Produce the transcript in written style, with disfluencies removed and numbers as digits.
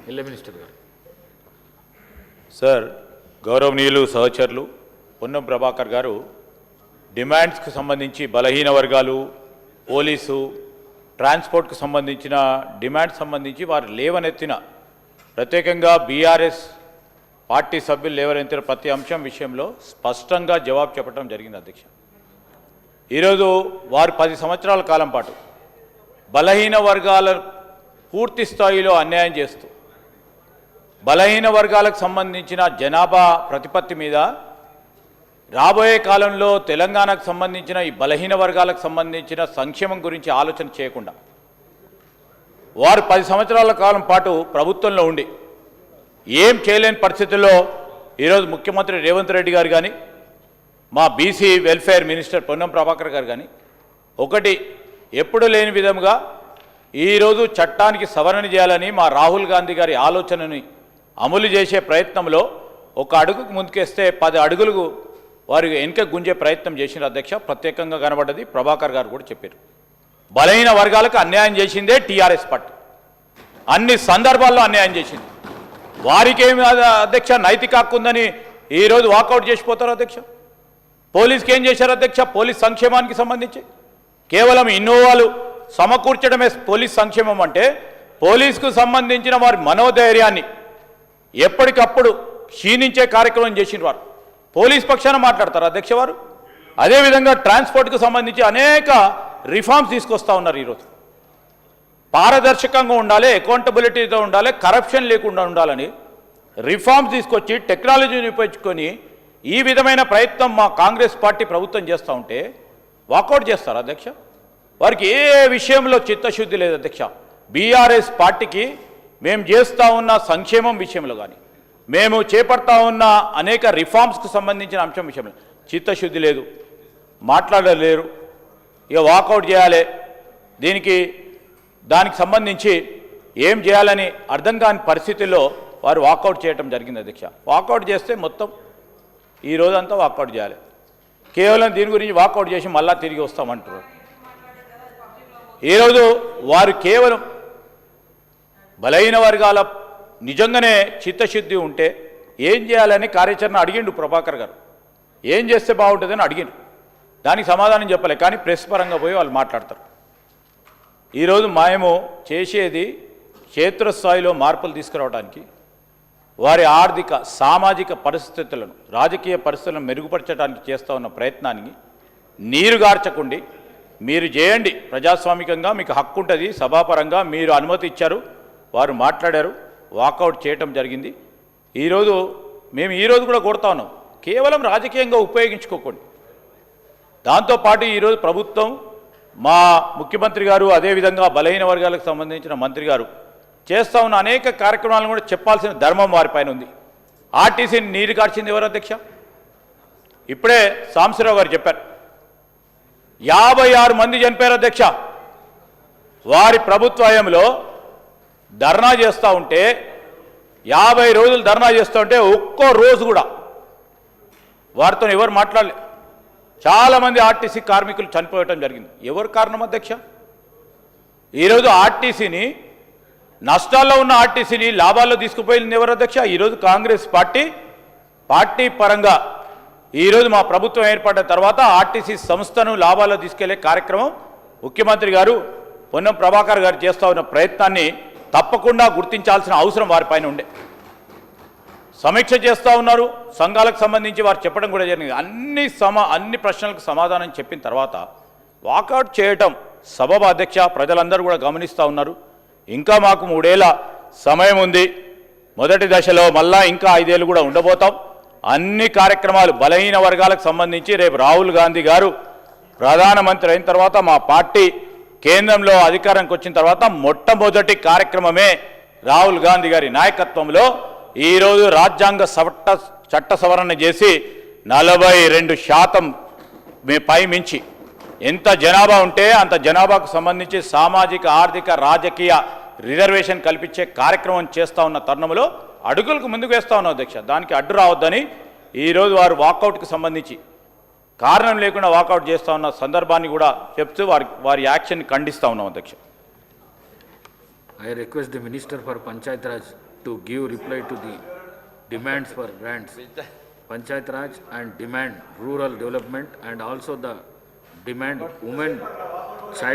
Minister గారు. Sir, గౌరవనీయులు సహచరులు పొన్నం ప్రభాకర్ గారు డిమాండ్స్కి సంబంధించి బలహీన వర్గాలు, పోలీసు, ట్రాన్స్పోర్ట్కు సంబంధించిన డిమాండ్స్ సంబంధించి వారు లేవనెత్తిన, ప్రత్యేకంగా బీఆర్ఎస్ పార్టీ సభ్యులు లేవనెత్తిన ప్రతి అంశం విషయంలో స్పష్టంగా జవాబు చెప్పడం జరిగింది అధ్యక్ష. ఈరోజు వారు 10 సంవత్సరాల కాలం పాటు బలహీన వర్గాల పూర్తి స్థాయిలో అన్యాయం చేస్తూ బలహీన వర్గాలకు సంబంధించిన జనాభా ప్రతిపత్తి మీద రాబోయే కాలంలో తెలంగాణకు సంబంధించిన ఈ బలహీన వర్గాలకు సంబంధించిన సంక్షేమం గురించి ఆలోచన చేయకుండా వారు 10 సంవత్సరాల కాలం పాటు ప్రభుత్వంలో ఉండి ఏం చేయలేని పరిస్థితుల్లో ఈరోజు ముఖ్యమంత్రి రేవంత్ రెడ్డి గారు కానీ, మా BC welfare minister Ponnam Prabhakar గారు కానీ ఒకటి ఎప్పుడు లేని విధంగా ఈరోజు చట్టానికి సవరణ చేయాలని మా రాహుల్ గాంధీ గారి ఆలోచనని అమలు చేసే ప్రయత్నంలో ఒక అడుగుకు ముందుకేస్తే 10 అడుగులకు వారు వెనుక గుంజే ప్రయత్నం చేసిన అధ్యక్ష. ప్రత్యేకంగా కనబడ్డది, ప్రభాకర్ గారు కూడా చెప్పారు. బలహీన వర్గాలకు అన్యాయం చేసిందే టీఆర్ఎస్ పార్టీ, అన్ని సందర్భాల్లో అన్యాయం చేసింది. వారికేమి అధ్యక్ష నైతిక హక్కు ఉందని ఈరోజు వాకౌట్ చేసిపోతారు అధ్యక్ష. పోలీస్కి ఏం చేశారు అధ్యక్ష? పోలీస్ సంక్షేమానికి సంబంధించి కేవలం ఇన్నోవాలు సమకూర్చడమే పోలీస్ సంక్షేమం అంటే, పోలీసుకు సంబంధించిన వారి మనోధైర్యాన్ని ఎప్పటికప్పుడు క్షీణించే కార్యక్రమం చేసిన వారు పోలీస్ పక్షాన మాట్లాడతారు అధ్యక్ష వారు. అదేవిధంగా ట్రాన్స్పోర్ట్కు సంబంధించి అనేక రిఫార్మ్స్ తీసుకొస్తూ ఉన్నారు. ఈరోజు పారదర్శకంగా ఉండాలి, అకౌంటబిలిటీతో ఉండాలి, కరప్షన్ లేకుండా ఉండాలని రిఫార్మ్స్ తీసుకొచ్చి టెక్నాలజీని ఉపయోగించుకొని ఈ విధమైన ప్రయత్నం మా కాంగ్రెస్ పార్టీ ప్రభుత్వం చేస్తూ ఉంటే వాకౌట్ చేస్తారు అధ్యక్ష. వారికి ఏ విషయంలో చిత్తశుద్ధి లేదు అధ్యక్ష. బీఆర్ఎస్ పార్టీకి మేము చేస్తూ ఉన్న సంక్షేమం విషయంలో కానీ, మేము చేపడతా ఉన్న అనేక రిఫార్మ్స్కు సంబంధించిన అంశం విషయంలో చిత్తశుద్ధి లేదు, మాట్లాడలేరు. ఇక వాకౌట్ చేయాలి, దానికి సంబంధించి ఏం చేయాలని అర్థం కాని పరిస్థితుల్లో వారు వాకౌట్ చేయడం జరిగింది అధ్యక్ష. వాకౌట్ చేస్తే మొత్తం ఈ రోజంతా వాకౌట్ చేయాలి. కేవలం దీని గురించి వాకౌట్ చేసి మళ్ళా తిరిగి వస్తామంటారు. ఈరోజు వారు కేవలం బలహీన వర్గాల నిజంగానే చిత్తశుద్ధి ఉంటే ఏం చేయాలని కార్యాచరణ అడిగిండు ప్రభాకర్ గారు. ఏం చేస్తే బాగుంటుందని అడిగిండు, దానికి సమాధానం చెప్పలే. కానీ ప్రెస్ పరంగా పోయి వాళ్ళు మాట్లాడతారు. ఈరోజు మేము చేసేది క్షేత్రస్థాయిలో మార్పులు తీసుకురావడానికి, వారి ఆర్థిక సామాజిక పరిస్థితులను, రాజకీయ పరిస్థితులను మెరుగుపరచడానికి చేస్తూ ఉన్న ప్రయత్నానికి నీరుగార్చకుండి మీరు చేయండి, ప్రజాస్వామికంగా మీకు హక్కు ఉంటుంది, సభాపరంగా మీరు అనుమతి ఇచ్చారు, వారు మాట్లాడారు, వాకౌట్ చేయటం జరిగింది. మేము ఈరోజు కూడా కోరుతా ఉన్నాం, కేవలం రాజకీయంగా ఉపయోగించుకోకండి. దాంతోపాటు ఈరోజు ప్రభుత్వం, మా ముఖ్యమంత్రి గారు, అదేవిధంగా బలహీన వర్గాలకు సంబంధించిన మంత్రి గారు చేస్తూ ఉన్న అనేక కార్యక్రమాలను కూడా చెప్పాల్సిన ధర్మం వారిపైన ఉంది. ఆర్టీసీని నీరు కార్చింది ఎవరు అధ్యక్ష? ఇప్పుడే సాంబశివరావు గారు చెప్పారు, 56 మంది చనిపోయారు అధ్యక్ష. వారి ప్రభుత్వ హయాంలో ధర్నా చేస్తూ ఉంటే, 50 రోజులు ధర్నా చేస్తూ ఉంటే ఒక్కో రోజు కూడా వారితో ఎవరు మాట్లాడలే. చాలామంది ఆర్టీసీ కార్మికులు చనిపోవటం జరిగింది. ఎవరు కారణం అధ్యక్ష? ఈరోజు ఆర్టీసీని, నష్టాల్లో ఉన్న ఆర్టీసీని లాభాల్లో తీసుకుపోయింది ఎవరు అధ్యక్ష? ఈరోజు కాంగ్రెస్ పార్టీ పరంగా ఈరోజు మా ప్రభుత్వం ఏర్పడిన తర్వాత ఆర్టీసీ సంస్థను లాభాల్లో తీసుకెళ్లే కార్యక్రమం ముఖ్యమంత్రి గారు పొన్నం ప్రభాకర్ గారు చేస్తూ ఉన్న ప్రయత్నాన్ని తప్పకుండా గుర్తించాల్సిన అవసరం వారిపైన ఉండే. సమీక్ష చేస్తూ ఉన్నారు, సంఘాలకు సంబంధించి వారు చెప్పడం కూడా జరిగింది. అన్ని ప్రశ్నలకు సమాధానం చెప్పిన తర్వాత వాకౌట్ చేయటం సబబు అధ్యక్ష. ప్రజలందరూ కూడా గమనిస్తూ ఉన్నారు. ఇంకా మాకు 3 ఏళ్ల సమయం ఉంది. మొదటి దశలో మళ్ళా ఇంకా 5 ఏళ్ళు కూడా ఉండబోతాం. అన్ని కార్యక్రమాలు బలహీన వర్గాలకు సంబంధించి రేపు రాహుల్ గాంధీ గారు ప్రధానమంత్రి అయిన తర్వాత, మా పార్టీ కేంద్రంలో అధికారానికి వచ్చిన తర్వాత మొట్టమొదటి కార్యక్రమమే రాహుల్ గాంధీ గారి నాయకత్వంలో ఈరోజు రాజ్యాంగ చట్ట సవరణ చేసి 42% పై మించి ఎంత జనాభా ఉంటే అంత జనాభాకు సంబంధించి సామాజిక, ఆర్థిక, రాజకీయ రిజర్వేషన్ కల్పించే కార్యక్రమం చేస్తూ ఉన్న తరుణంలో అడుగులకు ముందుకు వేస్తూ ఉన్నాం అధ్యక్ష. దానికి అడ్డు రావద్దని ఈరోజు వారు వాకౌట్కి సంబంధించి కారణం లేకుండా వాకౌట్ చేస్తూ ఉన్న సందర్భాన్ని కూడా చెప్తూ వారి యాక్షన్ ఖండిస్తూ ఉన్నాం అధ్యక్ష. I request the Minister for Panchayat Raj to give reply to the demands for grants, Panchayat Raj and demand rural development, and also the demand women child